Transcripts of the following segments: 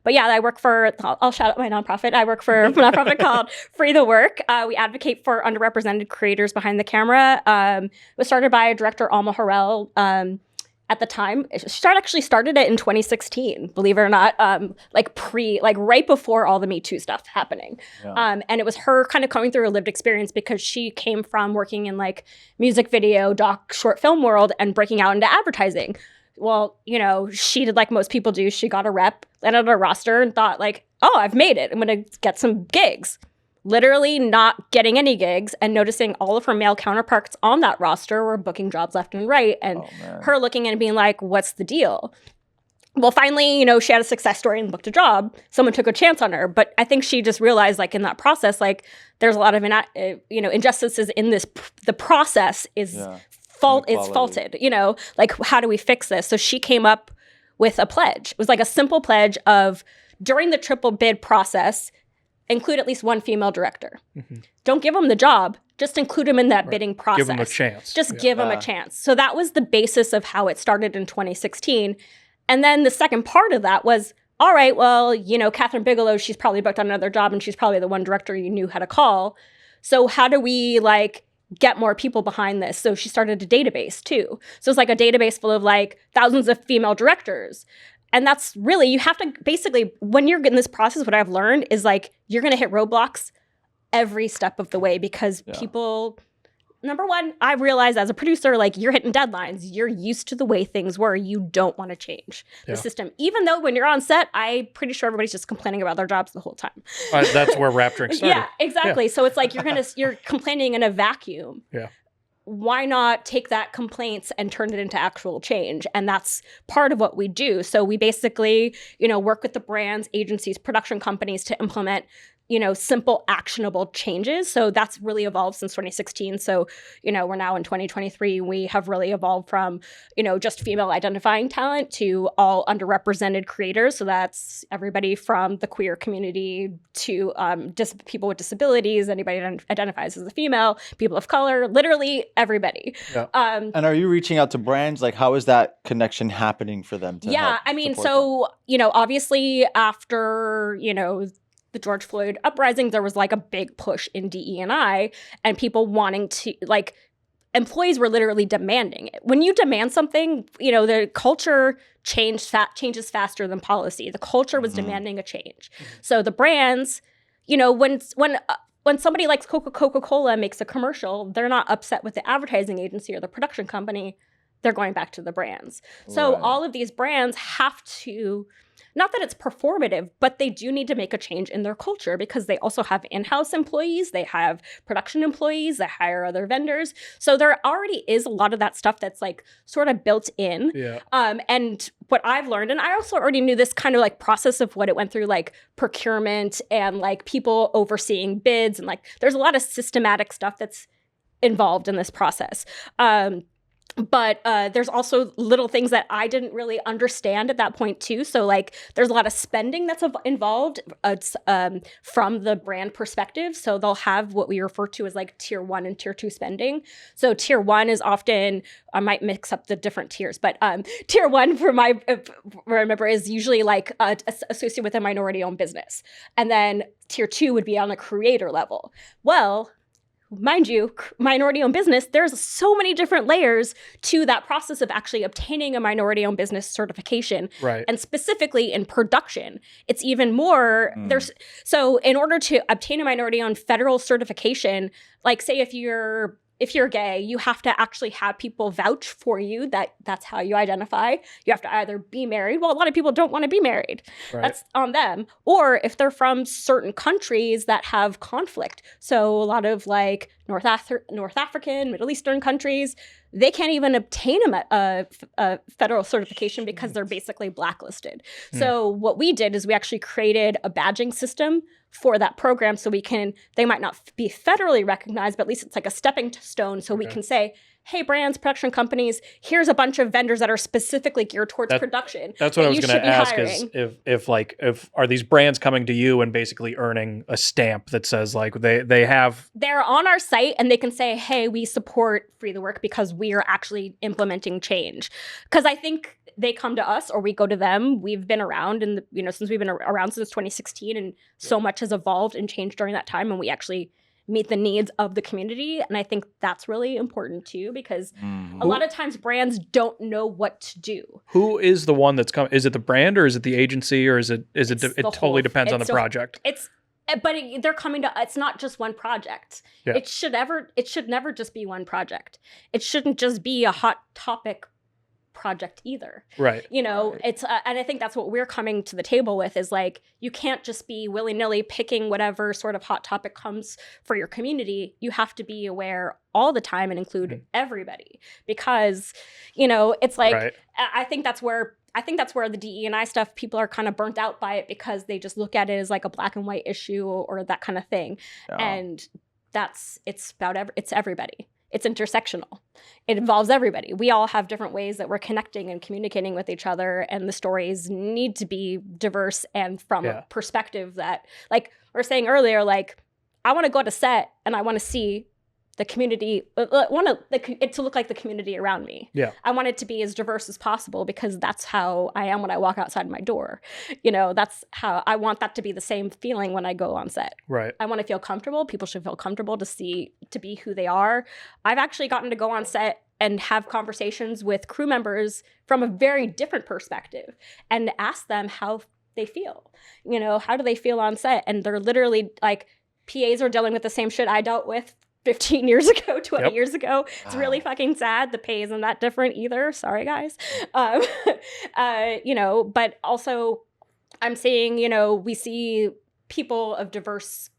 But yeah, I'll shout out my nonprofit. I work for a nonprofit called Free the Work. We advocate for underrepresented creators behind the camera. It was started by director Alma Harrell. At the time, she actually started it in 2016, believe it or not, right before all the Me Too stuff happening. Yeah. And it was her kind of coming through a lived experience because she came from working in like music video, doc, short film world and breaking out into advertising. Well, she did like most people do. She got a rep, landed on a roster and thought like, oh, I've made it. I'm going to get some gigs. Literally not getting any gigs and noticing all of her male counterparts on that roster were booking jobs left and right. And her looking and being like, what's the deal? Well, finally, she had a success story and booked a job. Someone took a chance on her. But I think she just realized like in that process, like there's a lot of, injustices in this. The process is it's faulted, like how do we fix this? So she came up with a pledge. It was like a simple pledge of during the triple bid process, include at least one female director. Mm-hmm. Don't give them the job. Just include them in that bidding process. Give them a chance. Just give them a chance. So that was the basis of how it started in 2016. And then the second part of that was, all right, well, Catherine Bigelow, she's probably booked on another job and she's probably the one director you knew how to call. So how do we get more people behind this? So she started a database too. So it's like a database full of thousands of female directors. And that's really, you have to basically, when you're in this process, what I've learned is you're going to hit roadblocks every step of the way because people, number one, I realized as a producer, you're hitting deadlines. You're used to the way things were. You don't want to change the system. Even though when you're on set, I'm pretty sure everybody's just complaining about their jobs the whole time. That's where rap drinks started. Yeah, exactly. Yeah. So it's you're complaining in a vacuum. Yeah. Why not take that complaints and turn it into actual change? And that's part of what we do. So we basically, work with the brands, agencies, production companies to implement, simple, actionable changes. So that's really evolved since 2016. So, we're now in 2023. We have really evolved from, just female identifying talent to all underrepresented creators. So that's everybody from the queer community to people with disabilities, anybody that identifies as a female, people of color, literally everybody. Yeah. And are you reaching out to brands? How is that connection happening for them? Obviously after, the George Floyd uprising, there was a big push in DE&I and people wanting to employees were literally demanding it. When you demand something, the culture changes faster than policy. The culture was demanding a change. So the brands, when somebody like Coca-Cola makes a commercial, they're not upset with the advertising agency or the production company. They're going back to the brands. So all of these brands have to, not that it's performative, but they do need to make a change in their culture because they also have in-house employees, they have production employees, they hire other vendors. So there already is a lot of that stuff that's sort of built in. Yeah. And what I've learned, and I also already knew this kind of process of what it went through, procurement and people overseeing bids. And there's a lot of systematic stuff that's involved in this process. But there's also little things that I didn't really understand at that point too. So there's a lot of spending that's involved from the brand perspective. So they'll have what we refer to as tier 1 and tier 2 spending. So tier 1 is often, I might mix up the different tiers, but tier 1 for my remember is usually associated with a minority owned business. And then tier 2 would be on a creator level. Well, mind you, minority-owned business, there's so many different layers to that process of actually obtaining a minority-owned business certification. Right. And specifically in production, it's even more, so in order to obtain a minority-owned federal certification, say if you're gay, you have to actually have people vouch for you that that's how you identify. You have to either be married. Well, a lot of people don't want to be married. Right. That's on them. Or if they're from certain countries that have conflict. So a lot of North African, Middle Eastern countries, they can't even obtain a federal certification because they're basically blacklisted. So what we did is we actually created a badging system for that program so they might not be federally recognized, but at least it's a stepping stone so we can say, hey, brands, production companies, here's a bunch of vendors that are specifically geared towards production. That's what I was going to ask hiring. Is if are these brands coming to you and basically earning a stamp that says they're on our site and they can say, hey, we support Free the Work because we are actually implementing change. Because I think they come to us or we go to them. We've been around and since we've been around since 2016, and so much has evolved and changed during that time, and we actually meet the needs of the community. And I think that's really important too, because a lot of times brands don't know what to do. Who is the one that's coming? Is it the brand or is it the agency, or it totally depends on the project? They're coming to, it's not just one project. Yeah. It should never just be one project. It shouldn't just be a hot topic project either. Right. It's and I think that's what we're coming to the table with, is like, you can't just be willy-nilly picking whatever sort of hot topic comes for your community. You have to be aware all the time and include everybody, because it's like, right. I think that's where the DE&I stuff, people are kind of burnt out by it because they just look at it as like a black and white issue or that kind of thing. Yeah. And it's everybody. It's intersectional. It involves everybody. We all have different ways that we're connecting and communicating with each other, and the stories need to be diverse and from a perspective that, like we were saying earlier, like, I want to go to set and I want to see the community, it to look like the community around me. Yeah. I want it to be as diverse as possible, because that's how I am when I walk outside my door. That's how I want that to be the same feeling when I go on set. Right. I want to feel comfortable. People should feel comfortable to be who they are. I've actually gotten to go on set and have conversations with crew members from a very different perspective and ask them how they feel. How do they feel on set? And they're literally like, PAs are dealing with the same shit I dealt with 15 years ago, 20 years ago. It's really fucking sad. The pay isn't that different either. Sorry, guys. But also I'm seeing, we see people of diverse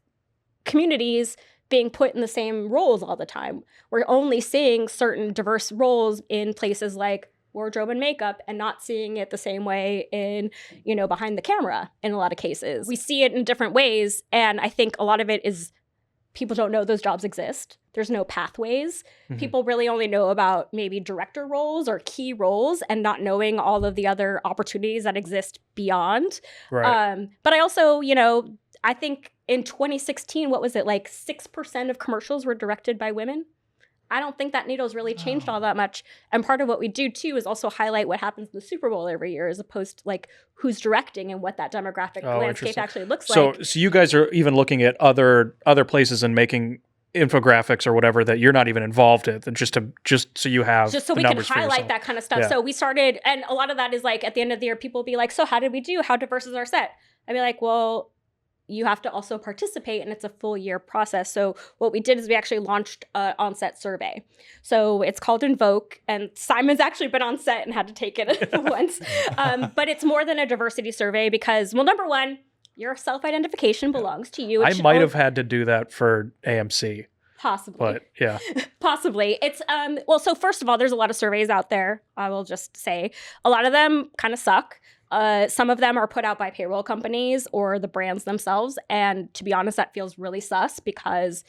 communities being put in the same roles all the time. We're only seeing certain diverse roles in places like wardrobe and makeup, and not seeing it the same way in, behind the camera in a lot of cases. We see it in different ways. And I think a lot of it is people don't know those jobs exist. There's no pathways. Mm-hmm. People really only know about maybe director roles or key roles, and not knowing all of the other opportunities that exist beyond. Right. But I also, I think in 2016, what was it, like 6% of commercials were directed by women? I don't think that needle's really changed all that much. And part of what we do too is also highlight what happens in the Super Bowl every year, as opposed to like who's directing and what that demographic landscape actually looks like. So you guys are even looking at other places and making infographics or whatever that you're not even involved in, just so you have just so we can highlight that kind of stuff. Yeah. So we started, and a lot of that is like at the end of the year, people will be like, so how did we do? How diverse is our set? I'd be like, well, you have to also participate, and it's a full year process. So what we did is we actually launched an on-set survey. So it's called Invoke, and Simon's actually been on set and had to take it once. But it's more than a diversity survey because, well, number one, your self-identification belongs to you. I might have had to do that for AMC. Possibly. But yeah. Possibly. It's, so first of all, there's a lot of surveys out there. I will just say a lot of them kind of suck. Some of them are put out by payroll companies or the brands themselves. And to be honest, that feels really sus because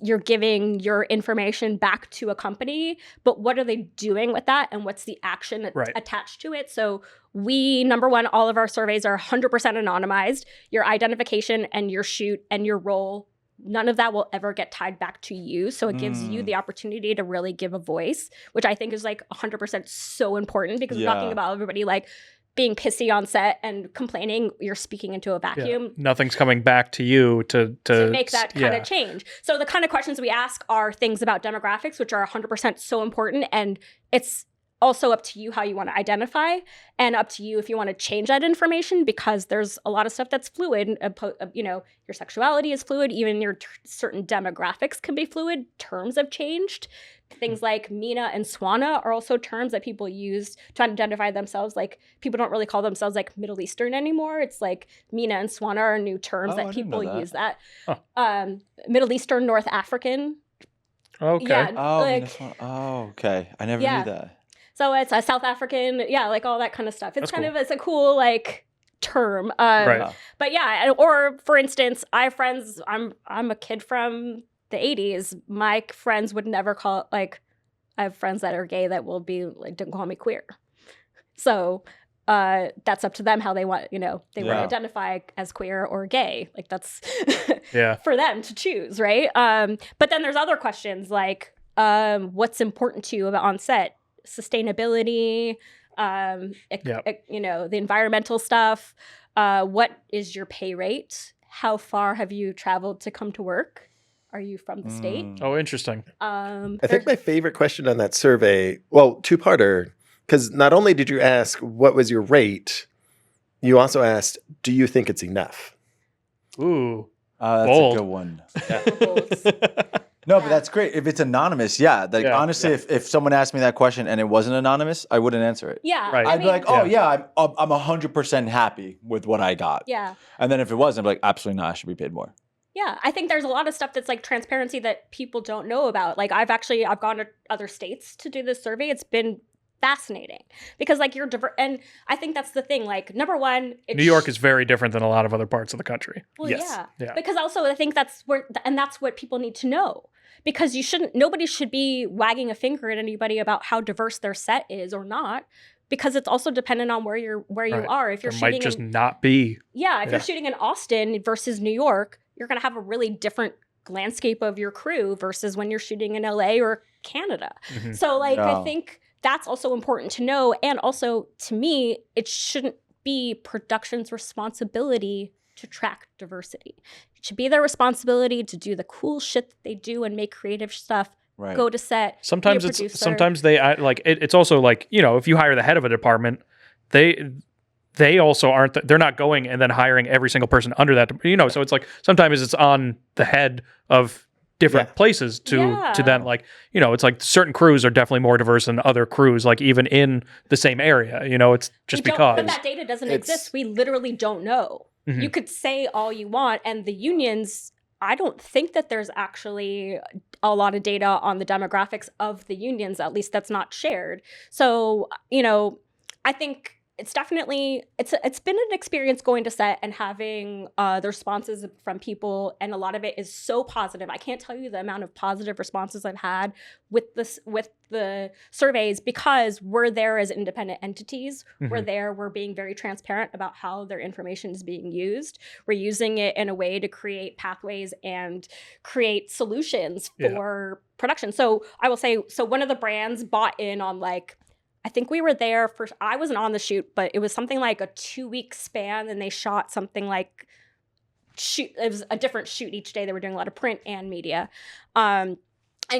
you're giving your information back to a company, but what are they doing with that? And what's the action attached to it? So number one, all of our surveys are 100% anonymized. Your identification and your shoot and your role, none of that will ever get tied back to you. So it gives you the opportunity to really give a voice, which I think is like 100% so important because we're talking about everybody like being pissy on set and complaining. You're speaking into a vacuum. Yeah. Nothing's coming back to you to make that kind of change. So the kind of questions we ask are things about demographics, which are 100% so important. And it's also up to you how you want to identify, and up to you if you want to change that information, because there's a lot of stuff that's fluid. Your sexuality is fluid. Even your certain demographics can be fluid. Terms have changed. Things like MENA and SWANA are also terms that people use to identify themselves. Like, people don't really call themselves like Middle Eastern anymore. It's like MENA and SWANA are new terms that people use that. Huh. Middle Eastern, North African. Okay. Yeah, okay. I never knew that. So it's a South African, like all that kind of stuff. It's it's a cool like term. Right. But yeah, or for instance, I have friends, I'm a kid from the 80s. My friends would never call, like, I have friends that are gay that will be like, don't call me queer. So that's up to them how they want, they want to identify as queer or gay. Like, that's for them to choose, right? But then there's other questions like what's important to you about on set, sustainability, the environmental stuff. What is your pay rate? How far have you traveled to come to work? Are you from the state? Oh, interesting. I think my favorite question on that survey, well, two-parter, because not only did you ask what was your rate, you also asked, do you think it's enough? Ooh, that's bold. a good one. No, but that's great. If it's anonymous, honestly, if someone asked me that question and it wasn't anonymous, I wouldn't answer it. Yeah. Right. I'd be like, I'm 100% happy with what I got. Yeah. And then if it wasn't, I'd be like, absolutely not, I should be paid more. Yeah, I think there's a lot of stuff that's like transparency that people don't know about. Like I've gone to other states to do this survey. It's been fascinating because like and I think that's the thing. Like number one, New York is very different than a lot of other parts of the country. Well, Yes. yeah. Because also I think that's what people need to know. Because nobody should be wagging a finger at anybody about how diverse their set is or not, because it's also dependent on where you are. If you're There shooting might just not be. Yeah, if you're shooting in Austin versus New York, you're going to have a really different landscape of your crew versus when you're shooting in LA or Canada. Mm-hmm. So I think that's also important to know. And also, to me, it shouldn't be production's responsibility to track diversity. It should be their responsibility to do the cool shit that they do and make creative stuff. Right. Go to set. Sometimes they like it's also like, if you hire the head of a department, they also aren't they're not going and then hiring every single person under that, so it's like sometimes it's on the head of different places to then like, it's like certain crews are definitely more diverse than other crews, like even in the same area, it's just because. But that data doesn't exist. We literally don't know. Mm-hmm. You could say all you want, and the unions, I don't think that there's actually a lot of data on the demographics of the unions. At least that's not shared. So, I think it's definitely, it's been an experience going to set and having the responses from people, and a lot of it is so positive. I can't tell you the amount of positive responses I've had with the surveys, because we're there as independent entities. Mm-hmm. We're being very transparent about how their information is being used. We're using it in a way to create pathways and create solutions for production. So I will say, one of the brands bought in on I think we were there I wasn't on the shoot, but it was something like a 2-week span, and they shot something like it was a different shoot each day. They were doing a lot of print and media. And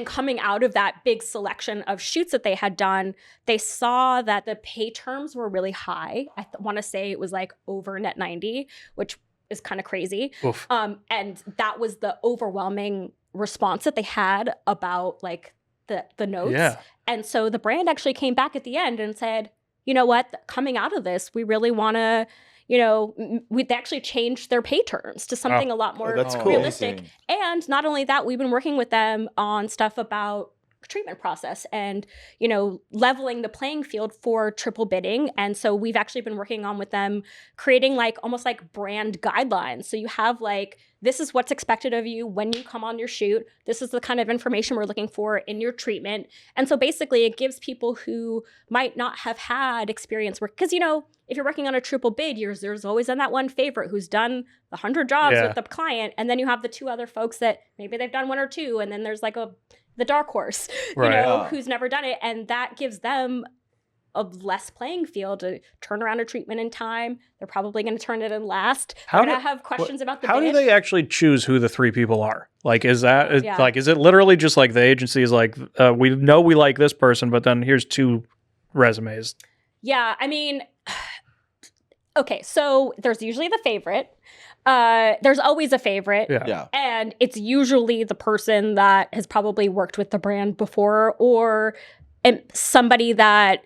coming out of that big selection of shoots that they had done, they saw that the pay terms were really high. I want to say it was over net 90, which is kind of crazy. And that was the overwhelming response that they had about the notes. Yeah. And so the brand actually came back at the end and said, you know what, coming out of this, we really want to, they actually changed their pay terms to something a lot more realistic. Cool. And not only that, we've been working with them on stuff about treatment process and, leveling the playing field for triple bidding. And so we've actually been working on with them creating almost brand guidelines. So you have this is what's expected of you when you come on your shoot. This is the kind of information we're looking for in your treatment. And so basically it gives people who might not have had experience work, because, if you're working on a triple bid, there's always that one favorite who's done the 100 jobs with the client. And then you have the 2 other folks that maybe they've done 1 or 2. And then there's the dark horse, who's never done it. And that gives them a less playing field to turn around a treatment in time. They're probably going to turn it in last. They're going to have questions about the How bid. do they actually choose who the 3 people are? Is it literally just the agency is we know we like this person, but then here's 2 resumes? Yeah, I mean, okay, so there's usually the favorite. There's always a favorite. Yeah. And it's usually the person that has probably worked with the brand before, or somebody that,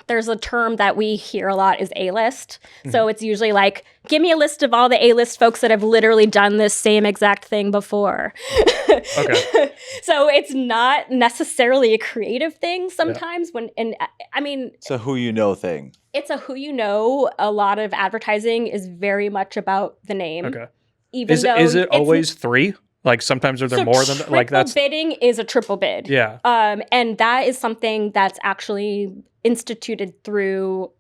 there's a term that we hear a lot is A-list. Mm-hmm. So it's usually give me a list of all the A-list folks that have literally done this same exact thing before. Okay. So it's not necessarily a creative thing sometimes it's a who thing. It's a who. A lot of advertising is very much about the name. Okay. Is it always 3? Sometimes are there more than triple bidding is a triple bid. Yeah. And that is something that's actually instituted through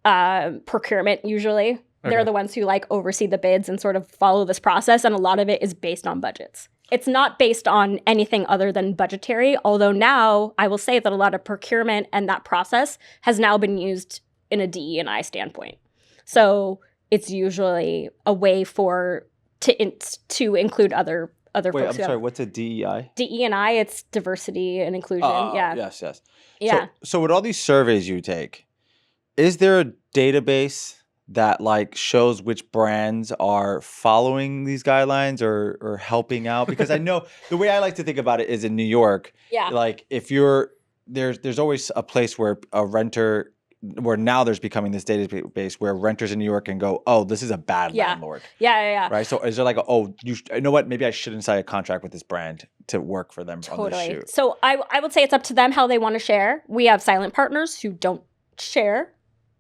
procurement usually. Okay. They're the ones who oversee the bids and sort of follow this process, and a lot of it is based on budgets. it's not based on anything other than budgetary, although now I will say that a lot of procurement and that process has now been used in a DE&I standpoint. So it's usually a way to include other Wait, folks. I'm sorry, what's a DEI? DE&I, it's diversity and inclusion. Yeah. Yes. Yeah. So with all these surveys you take, is there a database that like shows which brands are following these guidelines or helping out? Because I know the way I like to think about it is in New York, Yeah. like if there's always a place where a renter, where now there's becoming this database where renters in New York can go, oh, this is a bad landlord. Yeah. Right. So is there like, you know what? Maybe I shouldn't sign a contract with this brand to work for them on this shoot. So I would say it's up to them how they want to share. We have silent partners who don't share,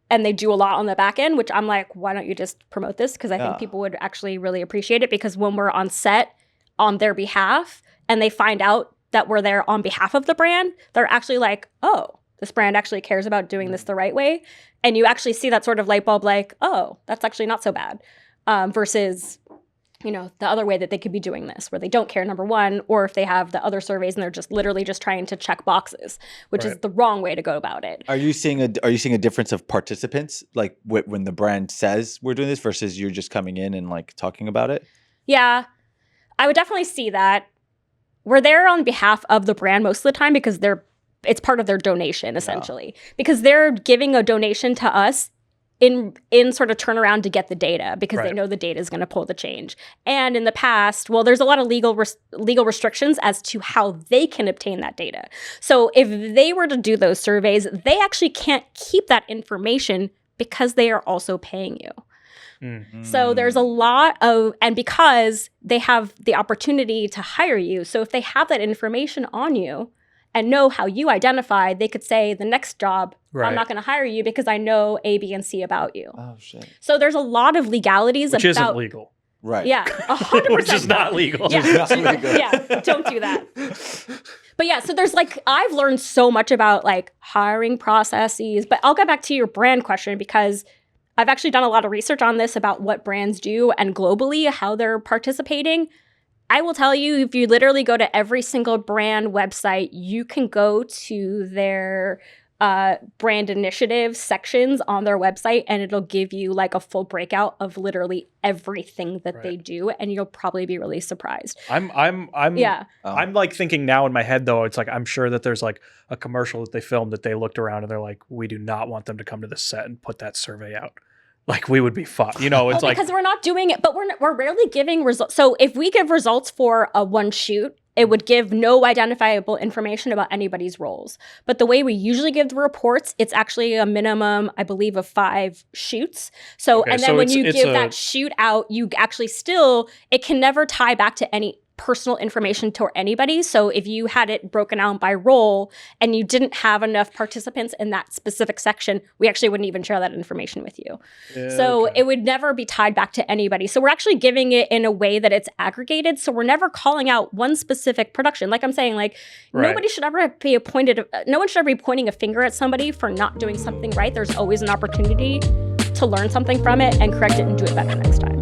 and they do a lot on the back end, which I'm like, why don't you just promote this? Because I think people would actually really appreciate it, because when we're on set on their behalf and they find out that we're there on behalf of the brand, they're actually like, oh, this brand actually cares about doing this the right way. And you actually see that sort of light bulb like, oh, that's actually not so bad. Versus, the other way that they could be doing this, where they don't care, number one, or if they have the other surveys and they're just literally just trying to check boxes, which is the wrong way to go about it. Are you seeing a difference of participants, like when the brand says we're doing this versus you're just coming in and like talking about it? Yeah, I would definitely see that. We're there on behalf of the brand most of the time because it's part of their donation, essentially, because they're giving a donation to us in sort of turnaround to get the data, because they know the data is going to pull the change. And in the past, there's a lot of legal restrictions as to how they can obtain that data. So if they were to do those surveys, they actually can't keep that information because they are also paying you. Mm-hmm. So there's a lot and because they have the opportunity to hire you, so if they have that information on you and know how you identify, they could say the next job, I'm not going to hire you because I know A, B, and C about you. Oh, shit. So there's a lot of legalities Which isn't legal. Right. Yeah, 100%. Which is not legal. Yeah. Yeah, don't do that. But yeah, so there's I've learned so much about hiring processes, but I'll get back to your brand question, because I've actually done a lot of research on this about what brands do and globally how they're participating. I will tell you, if you literally go to every single brand website, you can go to their brand initiative sections on their website, and it'll give you a full breakout of literally everything that they do, and you'll probably be really surprised. I'm thinking now in my head, though, it's I'm sure that there's a commercial that they filmed that they looked around and they're like, we do not want them to come to the set and put that survey out. We would be fucked. It's because we're not doing it, but we're rarely giving results. So if we give results for a one shoot, it would give no identifiable information about anybody's roles. But the way we usually give the reports, it's actually a minimum, I believe, of 5 shoots. So, and then when you give that shoot out, you actually it can never tie back to any personal information to anybody. So if you had it broken out by role and you didn't have enough participants in that specific section, we actually wouldn't even share that information with you. So it would never be tied back to anybody. So we're actually giving it in a way that it's aggregated. So we're never calling out one specific production. Like I'm saying, nobody should ever be no one should ever be pointing a finger at somebody for not doing something right. There's always an opportunity to learn something from it and correct it and do it better next time.